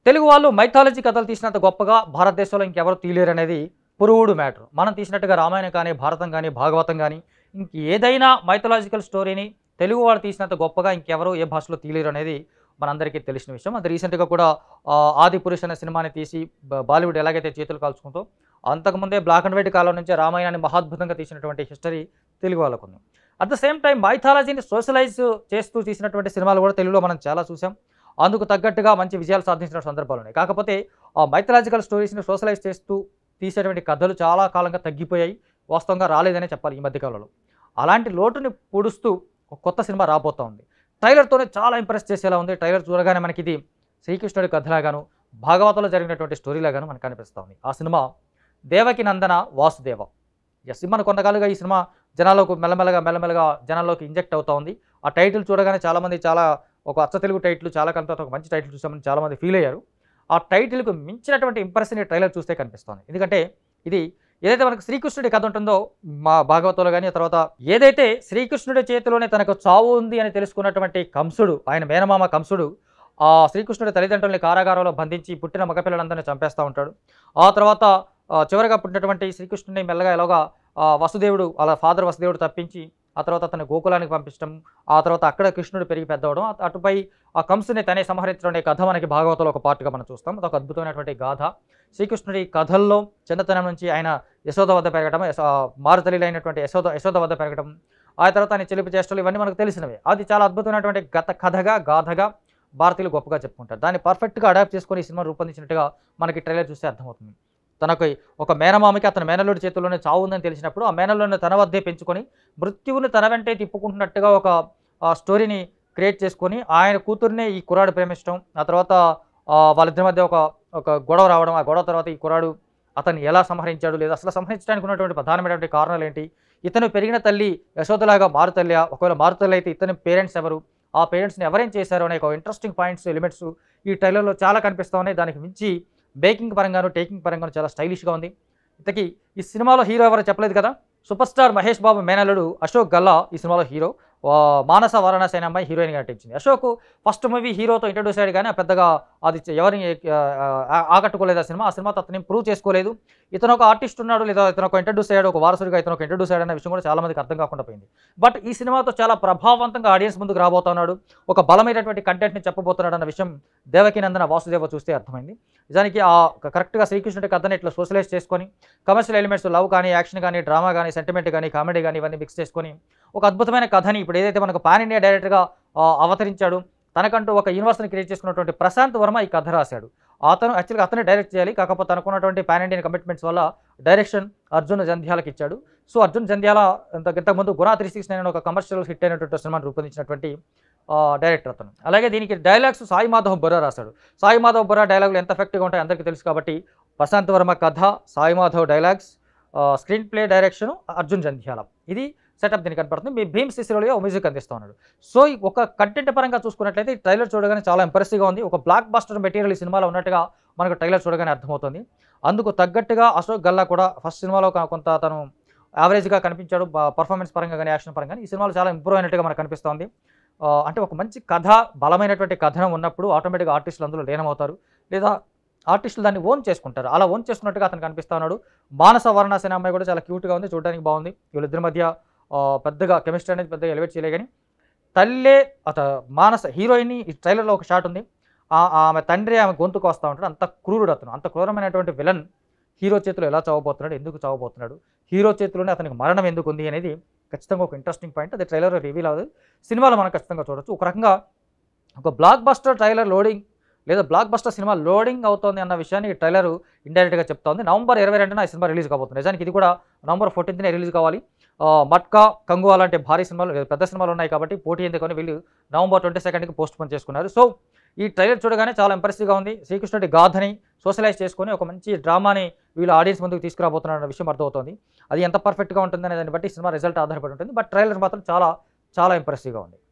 తెలుగు వాళ్ళు మైథాలజీ కథలు తీసినంత గొప్పగా భారతదేశంలో ఇంకెవరు తీయలేరనేది పురువుడు మ్యాటర్. మనం తీసినట్టుగా రామాయణం కానీ, భారతం కానీ, భాగవతం కానీ ఇంక ఏదైనా మైథలాజికల్ స్టోరీని తెలుగు వాళ్ళు తీసినంత గొప్పగా ఇంకెవరు ఏ భాషలో తీయలేరు అనేది మనందరికీ తెలిసిన విషయం. అది రీసెంట్‌గా కూడా 'ఆదిపురుష్' అనే సినిమాని తీసి బాలీవుడ్ ఎలాగైతే చేతులు కాల్చుకుందో, అంతకుముందే బ్లాక్ అండ్ వైట్ కాలం నుంచే రామాయణాన్ని మహాద్భుతంగా తీసినటువంటి హిస్టరీ తెలుగు వాళ్ళకుంది. అట్ ద సేమ్ టైం మైథాలజీని సోషలైజ్ చేస్తూ తీసినటువంటి సినిమాలు కూడా తెలుగులో మనం చాలా చూసాం. అందుకు తగ్గట్టుగా మంచి విజయాలు సాధించిన సందర్భాలున్నాయి. కాకపోతే ఆ మైథలాజికల్ స్టోరీస్‌ని సోషలైజ్ చేస్తూ తీసేటువంటి కథలు చాలా కాలంగా తగ్గిపోయాయి. వాస్తవంగా రాలేదనే చెప్పాలి ఈ మధ్య కాలంలో. అలాంటి లోటుని పూడుస్తూ ఒక కొత్త సినిమా రాబోతా ఉంది. ట్రైలర్‌తోనే చాలా ఇంప్రెస్ చేసేలా ఉంది. ట్రైలర్ చూడగానే మనకిది శ్రీకృష్ణుడి కథలాగాను, భాగవతంలో జరిగినటువంటి స్టోరీలాగాను మనకు కనిపిస్తా ఉంది. ఆ సినిమా 'దేవకి నందన వాసుదేవ'. సినిమాను కొంతకాలంగా ఈ సినిమా జనాల్లోకి మెల్లమెల్లగా జనాల్లోకి ఇంజెక్ట్ అవుతా ఉంది. ఆ టైటిల్ చూడగానే చాలామంది ఒక అచ్చ తెలుగు టైటిల్ చాలా కాలం తర్వాత ఒక మంచి టైటిల్ చూసామని చాలామంది ఫీల్ అయ్యారు. ఆ టైటిల్‌కు మించినటువంటి ఇంప్రెషన్ ఈ ట్రైలర్ చూస్తే కనిపిస్తోంది. ఎందుకంటే ఇది ఏదైతే మనకు శ్రీకృష్ణుడి కథ ఉంటుందో మా భాగవతంలో కానీ, ఆ తర్వాత ఏదైతే శ్రీకృష్ణుడి చేతిలోనే తనకు చావు ఉంది అని తెలుసుకున్నటువంటి కంసుడు, ఆయన మేనమామ కంసుడు ఆ శ్రీకృష్ణుడి తల్లిదండ్రుల్ని కారాగారంలో బంధించి పుట్టిన మగపిల్లలందరినీ చంపేస్తూ ఉంటాడు. ఆ తర్వాత చివరిగా పుట్టినటువంటి శ్రీకృష్ణుడిని మెల్లగా ఎలాగా వసుదేవుడు అలా ఫాదర్ వసుదేవుడు తప్పించి ఆ తర్వాత అతన్ని గోకులానికి పంపించడం, ఆ తర్వాత అక్కడ కృష్ణుడు పెరిగి పెద్దవడం, అటుపై ఆ కంసుని తనే సంహరించడం అనే కథ మనకి భాగవతంలో ఒక పార్ట్‌గా మనం చూస్తాం. అదొక అద్భుతమైనటువంటి గాథ. శ్రీకృష్ణుడి కథల్లో చిన్నతనం నుంచి ఆయన యశోద వద్ద పెరగడం, మారుతల్లి అయినటువంటి యశోద వద్ద పెరగడం, ఆ తర్వాత ఆయన చిలిపి చేష్టలు ఇవన్నీ మనకు తెలిసినవే. అది చాలా అద్భుతమైనటువంటి గాథగా భారతీయులు గొప్పగా చెప్పుకుంటారు. దాన్ని పర్ఫెక్ట్‌గా అడాప్ట్ చేసుకొని ఈ సినిమా రూపొందించినట్టుగా మనకి ట్రైలర్ చూస్తే అర్థమవుతుంది. తనకి ఒక మేనమామకి అతని మేనల్లుడి చేతుల్లోనే చావు ఉందని తెలిసినప్పుడు ఆ మేనల్లుడిని తన వద్దే పెంచుకొని మృత్యువుని తన వెంటే తిప్పుకుంటున్నట్టుగా ఒక స్టోరీని క్రియేట్ చేసుకొని ఆయన కూతుర్నే ఈ కుర్రాడు ప్రేమించడం, ఆ తర్వాత వాళ్ళిద్దరి మధ్య ఒక గొడవ రావడం, ఆ గొడవ తర్వాత ఈ కుర్రాడు అతన్ని ఎలా సంహరించాడు, లేదా అసలు సంహరించడానికి ఉన్నటువంటి ప్రధానమైనటువంటి కారణాలు ఏంటి, ఇతను పెరిగిన తల్లి యశోదలాగా మారుతల్లి, ఒకవేళ మారుతల్లి అయితే ఇతని పేరెంట్స్ ఎవరు, ఆ పేరెంట్స్ని ఎవరేం చేశారు అనే ఒక ఇంట్రెస్టింగ్ పాయింట్స్ ఎలిమెంట్స్ ఈ ట్రైలర్లో చాలా కనిపిస్తూ ఉన్నాయి. దానికి మించి మేకింగ్ పరంగాను, టేకింగ్ పరంగాను చాలా స్టైలిష్‌గా ఉంది. ఇంతకీ ఈ సినిమాలో హీరో ఎవరో చెప్పలేదు కదా. సూపర్ స్టార్ మహేష్ బాబు మేనల్లుడు అశోక్ గల్లా ఈ సినిమాలో హీరో. మానస వారణాసి అనే అమ్మాయి హీరోయిన్‌గా నటించింది. అశోక్ ఫస్ట్ మూవీ హీరోతో ఇంట్రడ్యూస్ అయ్యాడు కానీ పెద్దగా అది ఎవరిని ఆకట్టుకోలేదు ఆ సినిమా. ఆ సినిమాతో అతను ప్రూవ్ చేసుకోలేదు. ఇతను ఒక ఆర్టిస్ట్ ఉన్నాడు, లేదా ఇతను ఒక ఇంట్రడ్యూస్ అయ్యాడు, ఒక వారసుడిగా ఇతను ఒక ఇంట్రడ్యూస్ అయ్యాడు అనే విషయం కూడా చాలా మందికి అర్థం కాకుండా పోయింది. బట్ ఈ సినిమాతో చాలా ప్రభావవంతంగా ఆడియన్స్ ముందుకు రాబోతున్నాడు, ఒక బలమైనటువంటి కంటెంట్ని చెప్పబోతున్నాడు అన్న విషయం దేవకి నందన వాసుదేవ చూస్తే అర్థమైంది. నిజానికి కరెక్ట్‌గా శ్రీకృష్ణుడి కథని ఇట్లా సోషలైజ్ చేసుకొని కమర్షియల్ ఎలిమెంట్స్ లవ్ కానీ, యాక్షన్ కానీ, డ్రామా కానీ, సెంటిమెంట్ కానీ, కామెడీ కానీ ఇవన్నీ మిక్స్ చేసుకొని ఒక అద్భుతమైన కథని ఇప్పుడు ఏదైతే మనకు పాన్ ఇండియా డైరెక్టర్‌గా అవతరించాడు, తనకంటూ ఒక యూనివర్స్‌ని క్రియేట్ చేసుకున్నటువంటి ప్రశాంత్ వర్మ ఈ కథ రాశాడు. యాక్చువల్‌గా అతనే డైరెక్ట్ చేయాలి. కాకపోతే అనుకున్నటువంటి పాన్ ఇండియన్ కమిట్మెంట్స్ వల్ల డైరెక్షన్ అర్జున్ జంధ్యాలకు ఇచ్చాడు. సో అర్జున్ జంధ్యాల ఇంతకుముందు గుణ 369 అనే ఒక కమర్షియల్ హిట్ అయినటువంటి సినిమాని రూపొందించినటువంటి డైరెక్టర్ అతను. అలాగే దీనికి డైలాగ్స్ సాయి మాధవ్ బొర్రా రాశాడు. సాయి మాధవ్ బొర్రా డైలాగులు ఎంత ఎఫెక్టివ్‌గా ఉంటాయో అందరికీ తెలుసు కాబట్టి ప్రశాంత్ వర్మ కథ, Sai Madhav dialogues, screen play direction Arjun Jandhyala, ఇది సెటప్ దీనికి కనపడుతుంది. మీ భీమ్ సిసిరోలియో మ్యూజిక్ అందిస్తూ ఉన్నాడు. సో ఒక కంటెంట్ పరంగా చూసుకున్నట్లయితే ఈ ట్రైలర్ చూడగానే చాలా ఇంప్రెసివ్‌గా ఉంది. ఒక బ్లాక్ బస్టర్ మెటీరియల్ ఈ సినిమాలో ఉన్నట్టుగా మనకు ట్రైలర్ చూడగానే అర్థమవుతుంది. అందుకు తగ్గట్టుగా అశోక్ గల్లా కూడా ఫస్ట్ సినిమాలో కొంత తను యావరేజ్‌గా కనిపించాడు. పర్ఫార్మెన్స్ పరంగా కానీ, యాక్షన్ పరంగా కానీ ఈ సినిమాలో చాలా ఇంప్రూవ్ అయినట్టుగా మనకు కనిపిస్తోంది. అంటే ఒక మంచి కథ, బలమైనటువంటి కథనం ఉన్నప్పుడు ఆటోమేటిక్గా ఆర్టిస్టులు అందులో లీనమవుతారు, లేదా ఆర్టిస్టులు దాన్ని ఓన్ చేసుకుంటారు. అలా ఓన్ చేసుకున్నట్టుగా అతను కనిపిస్తూ ఉన్నాడు. మానస వారణాసి అనే అమ్మాయి కూడా చాలా క్యూట్‌గా ఉంది, చూడడానికి బాగుంది. వీళ్ళిద్దరి మధ్య పెద్దగా కెమిస్ట్రీ అనేది పెద్దగా ఎలివేట్ చేయలే కానీ తల్లే మానస హీరోయిన్ ఈ ట్రైలర్లో ఒక షాట్ ఉంది. ఆమె తండ్రి ఆమె గొంతుకు వస్తూ ఉంటాడు. అంత క్రూరుడు అతను, అంత క్రూరమైనటువంటి విలన్ హీరో చేతిలో ఎలా చావబోతున్నాడు, ఎందుకు చావబోతున్నాడు, హీరో చేతిలోనే అతనికి మరణం ఎందుకు ఉంది అనేది ఖచ్చితంగా ఒక ఇంట్రెస్టింగ్ పాయింట్. అది ట్రైలర్లో రివీల్ అవ్వదు, సినిమాలో మనం ఖచ్చితంగా చూడొచ్చు. ఒక రకంగా ఒక బ్లాక్ బస్టర్ ట్రైలర్ లోడింగ్, లేదా బ్లాక్ బస్టర్ సినిమా లోడింగ్ అవుతోంది అన్న విషయాన్ని ఈ ట్రైలర్ ఇండైరెక్ట్‌గా చెప్తోంది. నవంబర్ 22న ఈ సినిమా రిలీజ్ కాబోతుంది. నిజానికి ఇది కూడా నవంబర్ 14నే రిలీజ్ కావాలి. మట్కా, కంగు అలాంటి భారీ సినిమాలు, పెద్ద సినిమాలు ఉన్నాయి కాబట్టి పోటీ ఎందుకని వీళ్ళు నవంబర్ 22కి పోస్ట్ పోన్ చేసుకున్నారు. సో ఈ ట్రైలర్ చూడగానే చాలా ఇంప్రెసివ్‌గా ఉంది. శ్రీకృష్ణుడి గాథని సోషలైజ్ చేసుకొని ఒక మంచి డ్రామాని వీళ్ళు ఆడియన్స్ ముందుకు తీసుకురాబోతున్నారన్న విషయం అర్థమవుతోంది. అది ఎంత పర్ఫెక్ట్‌గా ఉంటుందనే దాన్ని బట్టి సినిమా రిజల్ట్ ఆధారపడి ఉంటుంది. బట్ ట్రైలర్ మాత్రం చాలా చాలా ఇంప్రెసివ్‌గా ఉంది.